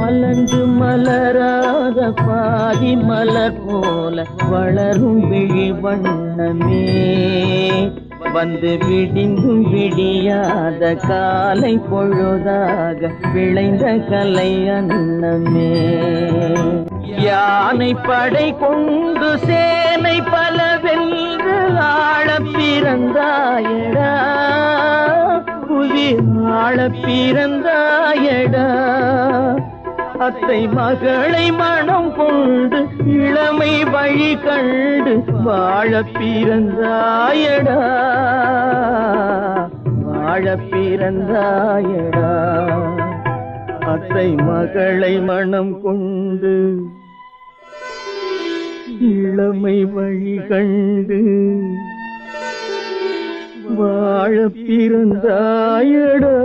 மலர்ந்து மலராத பாதி மலர் போல வளரும் விழி வண்ணமே வந்து விடிந்தும் விடியாத காலை பொழுதாக விளைந்த கலை அன்னமே யானை படை கொண்டு சேனை பல வென்று ஆள பிறந்தாயடா புவி ஆள பிறந்தாயடா அத்தை மகளை மனம் கொண்டு இளமை வழி கண்டு வாழ பிறந்தாயடா வாழ பிறந்தாயடா அத்தை மகளை மனம் கொண்டு இளமை வழி கண்டு வாழ பிறந்தாயடா